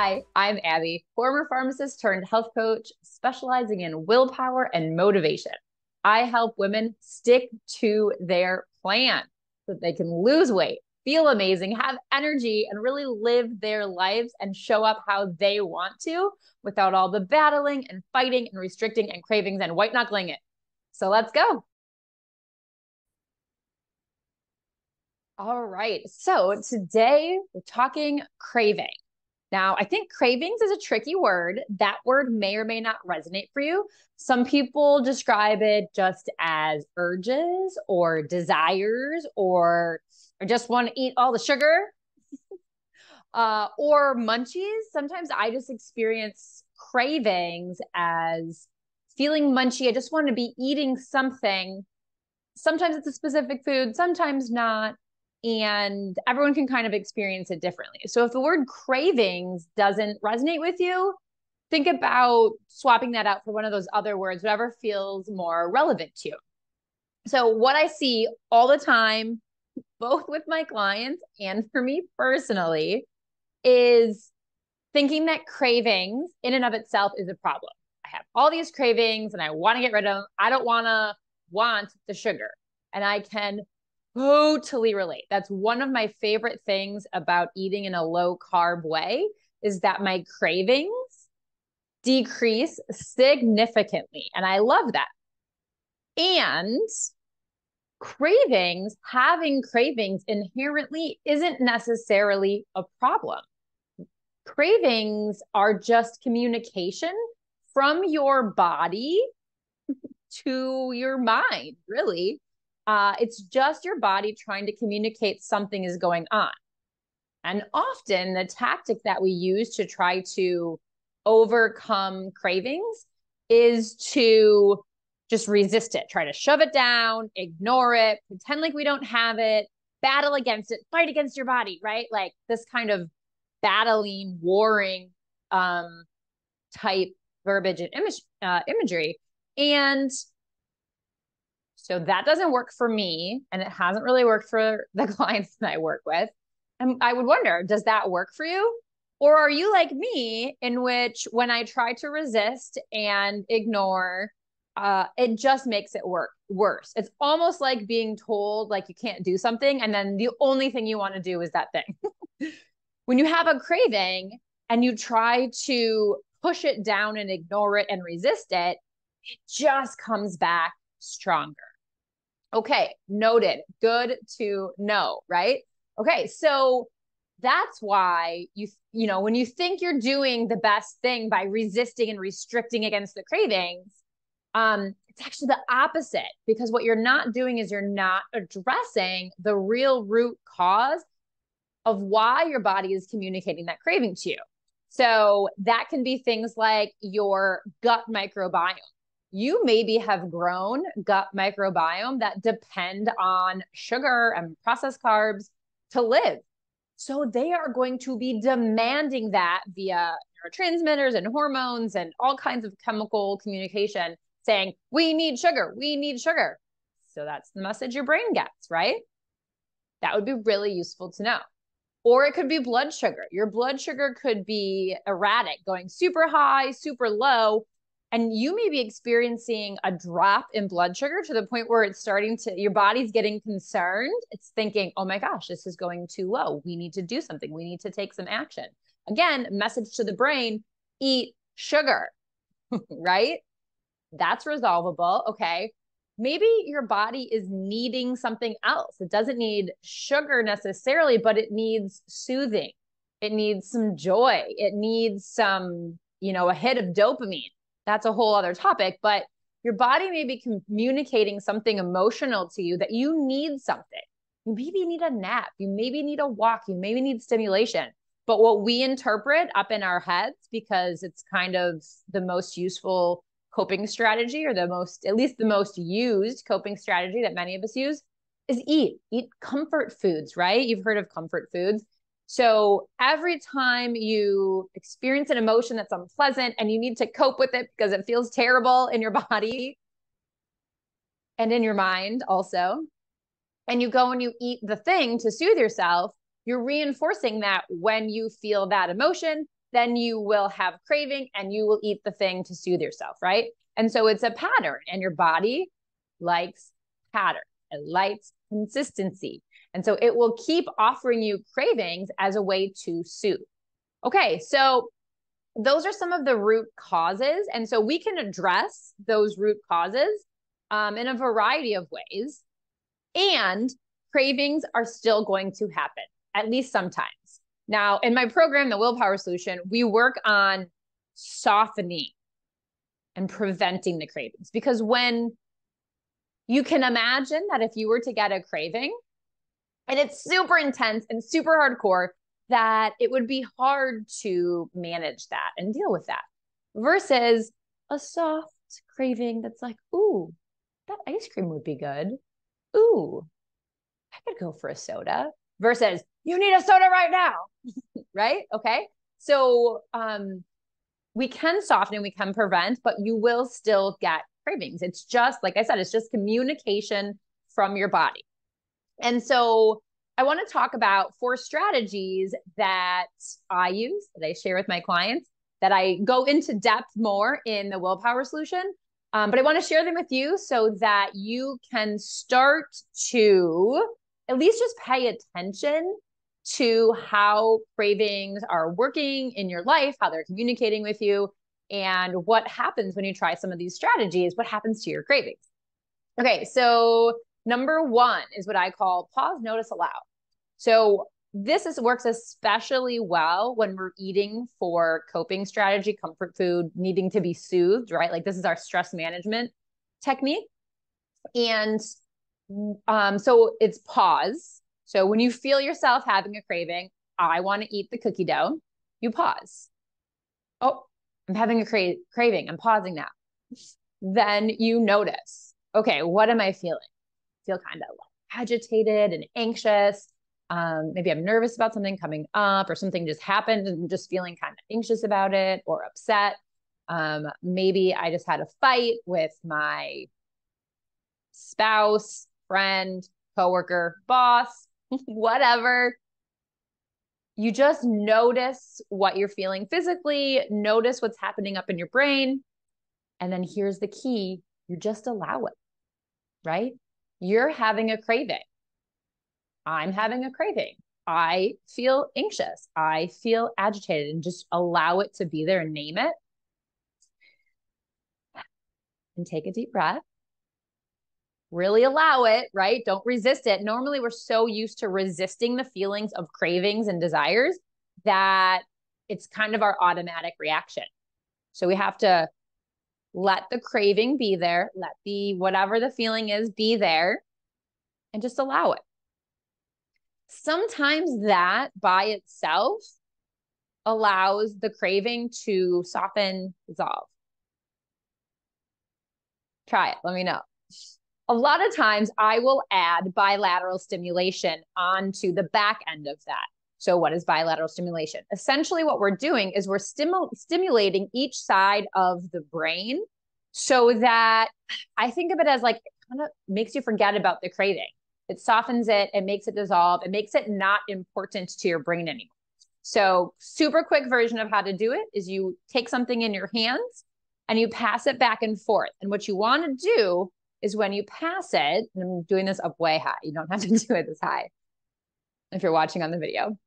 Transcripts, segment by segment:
Hi, I'm Abby, former pharmacist turned health coach, specializing in willpower and motivation. I help women stick to their plan so that they can lose weight, feel amazing, have energy, and really live their lives and show up how they want to without all the battling and fighting and restricting and cravings and white knuckling it. So let's go. All right. So today we're talking craving. Now, I think cravings is a tricky word. That word may or may not resonate for you. Some people describe it just as urges or desires, or I just want to eat all the sugar, or munchies. Sometimes I just experience cravings as feeling munchy. I just want to be eating something. Sometimes it's a specific food, sometimes not. And everyone can kind of experience it differently. So if the word cravings doesn't resonate with you, think about swapping that out for one of those other words, whatever feels more relevant to you. So what I see all the time, both with my clients and for me personally, is thinking that cravings in and of itself is a problem. I have all these cravings and I want to get rid of them. I don't want the sugar. And I can totally relate. That's one of my favorite things about eating in a low carb way is that my cravings decrease significantly. And I love that. And having cravings inherently isn't necessarily a problem. Cravings are just communication from your body to your mind, really. It's just your body trying to communicate something is going on. And often the tactic that we use to try to overcome cravings is to just resist it, try to shove it down, ignore it, pretend like we don't have it, battle against it, fight against your body, right? Like this kind of battling, warring type verbiage and imagery. And so that doesn't work for me, and it hasn't really worked for the clients that I work with. And I would wonder, does that work for you? Or are you like me, in which when I try to resist and ignore, it just makes it worse. It's almost like being told like you can't do something, and then the only thing you want to do is that thing. When you have a craving and you try to push it down and ignore it and resist it, it just comes back stronger. Okay, noted. Good to know, right? Okay, so that's why when you think you're doing the best thing by resisting and restricting against the cravings, it's actually the opposite, because what you're not doing is you're not addressing the real root cause of why your body is communicating that craving to you. So that can be things like your gut microbiome. You maybe have grown gut microbiome that depend on sugar and processed carbs to live. So they are going to be demanding that via neurotransmitters and hormones and all kinds of chemical communication saying, we need sugar, we need sugar. So that's the message your brain gets, right? That would be really useful to know. Or it could be blood sugar. Your blood sugar could be erratic, going super high, super low. And you may be experiencing a drop in blood sugar to the point where it's starting to, your body's getting concerned. It's thinking, oh my gosh, this is going too low. We need to do something. We need to take some action. Again, message to the brain, eat sugar, right? That's resolvable. Okay. Maybe your body is needing something else. It doesn't need sugar necessarily, but it needs soothing. It needs some joy. It needs some, a hit of dopamine. That's a whole other topic, but your body may be communicating something emotional to you that you need something. You maybe need a nap. You maybe need a walk. You maybe need stimulation. But what we interpret up in our heads, because it's kind of the most useful coping strategy, or at least the most used coping strategy that many of us use, is eat comfort foods, right? You've heard of comfort foods. So every time you experience an emotion that's unpleasant and you need to cope with it because it feels terrible in your body and in your mind also, and you go and you eat the thing to soothe yourself, you're reinforcing that when you feel that emotion, then you will have craving and you will eat the thing to soothe yourself, right? And so it's a pattern, and your body likes pattern. It likes consistency. And so it will keep offering you cravings as a way to soothe. Okay, so those are some of the root causes. And so we can address those root causes in a variety of ways. And cravings are still going to happen, at least sometimes. Now, in my program, the Willpower Solution, we work on softening and preventing the cravings. Because when you can imagine that if you were to get a craving and it's super intense and super hardcore, that it would be hard to manage that and deal with that versus a soft craving that's like, ooh, that ice cream would be good. Ooh, I could go for a soda versus you need a soda right now, right? Okay. So we can soften and we can prevent, but you will still get cravings. It's just, like I said, it's just communication from your body. And so I want to talk about 4 strategies that I use, that I share with my clients, that I go into depth more in the Willpower Solution. But I want to share them with you so that you can start to at least just pay attention to how cravings are working in your life, how they're communicating with you, and what happens when you try some of these strategies, what happens to your cravings. Okay, so number 1 is what I call pause, notice, allow. So this works especially well when we're eating for coping strategy, comfort food, needing to be soothed, right? Like this is our stress management technique. And so it's pause. So when you feel yourself having a craving, I want to eat the cookie dough, you pause. Oh, I'm having a craving. I'm pausing now. Then you notice, okay, what am I feeling? I feel kind of agitated and anxious. Maybe I'm nervous about something coming up or something just happened and I'm just feeling kind of anxious about it or upset. Maybe I just had a fight with my spouse, friend, coworker, boss, whatever. You just notice what you're feeling physically, notice what's happening up in your brain. And then here's the key, you just allow it, right? You're having a craving. I'm having a craving. I feel anxious. I feel agitated, and just allow it to be there and name it. And take a deep breath. Really allow it, right? Don't resist it. Normally, we're so used to resisting the feelings of cravings and desires that it's kind of our automatic reaction. So we have to let the craving be there, let the whatever the feeling is be there, and just allow it. Sometimes that by itself allows the craving to soften, dissolve. Try it. Let me know. A lot of times I will add bilateral stimulation onto the back end of that. So what is bilateral stimulation? Essentially what we're doing is we're stimulating each side of the brain so that I think of it as like, it kind of makes you forget about the craving. It softens it, it makes it dissolve, it makes it not important to your brain anymore. So super quick version of how to do it is you take something in your hands and you pass it back and forth. And what you want to do is when you pass it, and I'm doing this up way high, you don't have to do it this high if you're watching on the video,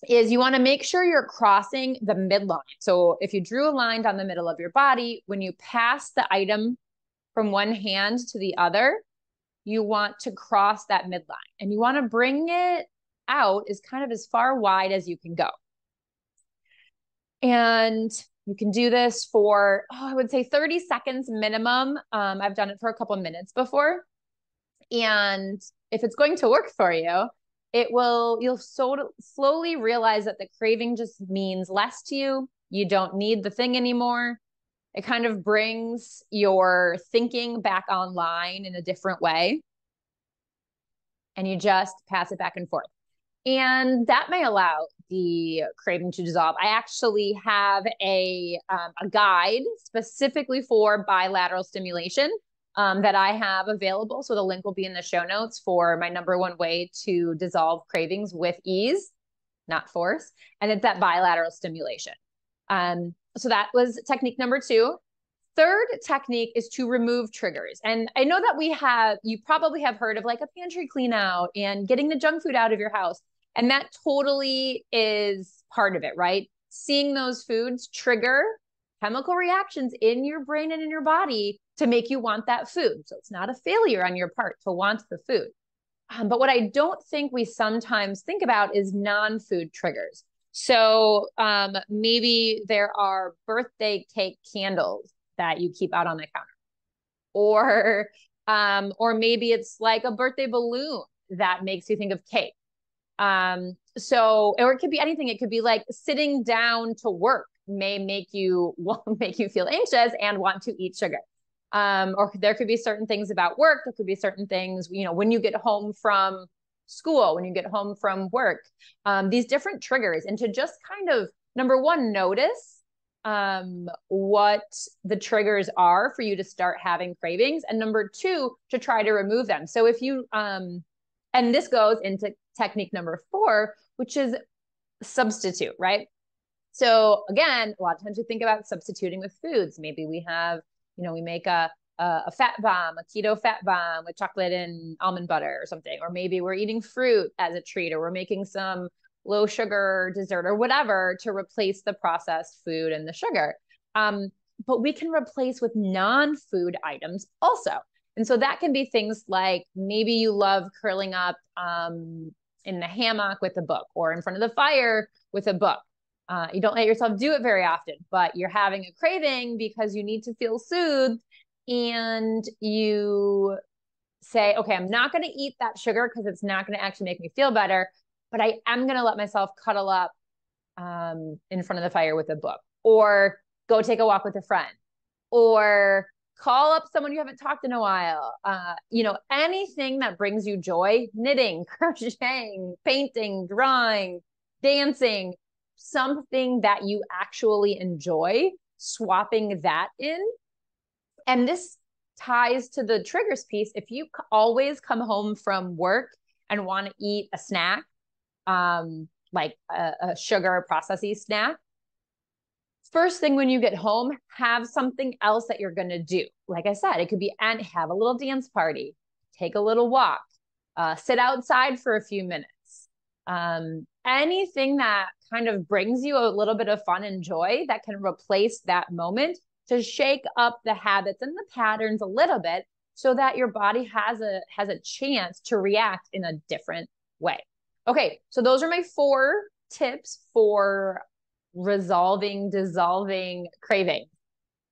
is you want to make sure you're crossing the midline. So if you drew a line down the middle of your body, when you pass the item from one hand to the other, you want to cross that midline and you want to bring it out as kind of as far wide as you can go. And you can do this for, I would say 30 seconds minimum. I've done it for a couple of minutes before. And if it's going to work for you, you'll slowly realize that the craving just means less to you. You don't need the thing anymore. It kind of brings your thinking back online in a different way. And you just pass it back and forth. And that may allow the craving to dissolve. I actually have a guide specifically for bilateral stimulation that I have available. So the link will be in the show notes for my #1 way to dissolve cravings with ease, not force. And it's that bilateral stimulation. So that was technique number 2. Third technique is to remove triggers. And I know that you probably have heard of like a pantry clean out and getting the junk food out of your house. And that totally is part of it, right? Seeing those foods trigger chemical reactions in your brain and in your body to make you want that food. So it's not a failure on your part to want the food. But what I don't think we sometimes think about is non-food triggers. So maybe there are birthday cake candles that you keep out on the counter, or maybe it's like a birthday balloon that makes you think of cake. Or it could be anything. It could be like sitting down to work may make you feel anxious and want to eat sugar. Or there could be certain things about work. There could be certain things, when you get home from school, when you get home from work, these different triggers, and to just kind of, number one, notice what the triggers are for you to start having cravings. And number two, to try to remove them. So if you, and this goes into technique number 4, which is substitute, right? So again, a lot of times we think about substituting with foods. Maybe we have, we make a fat bomb, a keto fat bomb with chocolate and almond butter or something. Or maybe we're eating fruit as a treat, or we're making some low sugar dessert or whatever to replace the processed food and the sugar. But we can replace with non-food items also. And so that can be things like maybe you love curling up in the hammock with a book, or in front of the fire with a book. You don't let yourself do it very often, but you're having a craving because you need to feel soothed, and you say, okay, I'm not going to eat that sugar because it's not going to actually make me feel better, but I am going to let myself cuddle up in front of the fire with a book, or go take a walk with a friend, or call up someone you haven't talked in a while. Anything that brings you joy, knitting, crocheting, painting, drawing, dancing, something that you actually enjoy, swapping that in. And this ties to the triggers piece. If you always come home from work and want to eat a snack, like a sugar processy snack, first thing when you get home, have something else that you're going to do. Like I said, it could be and have a little dance party, take a little walk, sit outside for a few minutes. Anything that kind of brings you a little bit of fun and joy that can replace that moment, to shake up the habits and the patterns a little bit, so that your body has a chance to react in a different way. Okay, so those are my 4 tips for dissolving craving.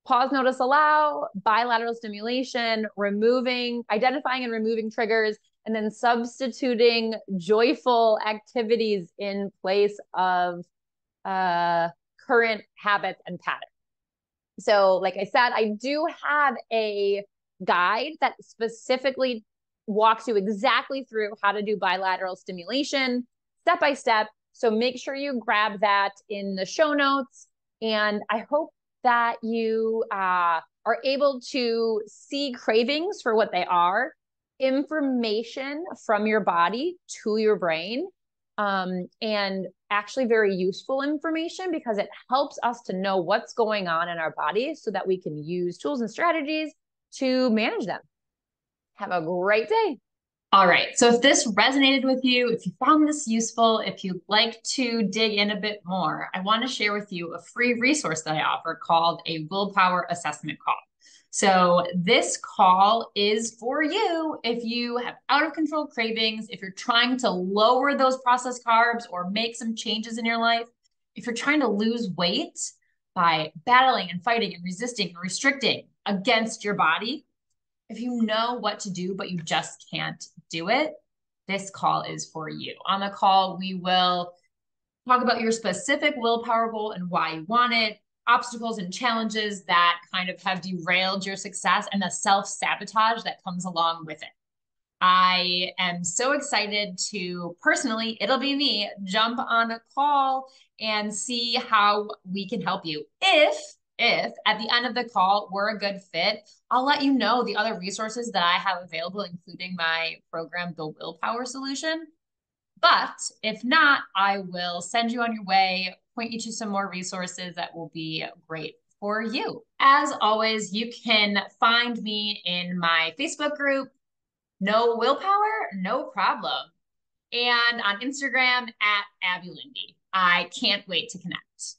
Pause, notice, allow, bilateral stimulation, identifying and removing triggers, and then substituting joyful activities in place of current habits and patterns. So like I said, I do have a guide that specifically walks you exactly through how to do bilateral stimulation step by step. So make sure you grab that in the show notes. And I hope that you are able to see cravings for what they are, information from your body to your brain, and actually very useful information, because it helps us to know what's going on in our body so that we can use tools and strategies to manage them. Have a great day. All right. So if this resonated with you, if you found this useful, if you'd like to dig in a bit more, I want to share with you a free resource that I offer called a willpower assessment call. So this call is for you if you have out of control cravings, if you're trying to lower those processed carbs or make some changes in your life, if you're trying to lose weight by battling and fighting and resisting and restricting against your body. If you know what to do, but you just can't do it, this call is for you. On the call, we will talk about your specific willpower goal and why you want it, obstacles and challenges that kind of have derailed your success, and the self-sabotage that comes along with it. I am so excited to personally, it'll be me, jump on a call and see how we can help you. If at the end of the call we're a good fit, I'll let you know the other resources that I have available, including my program, The Willpower Solution. But if not, I will send you on your way point you to some more resources that will be great for you. As always, you can find me in my Facebook group, No Willpower, No Problem, and on Instagram at Abbi Linde. I can't wait to connect.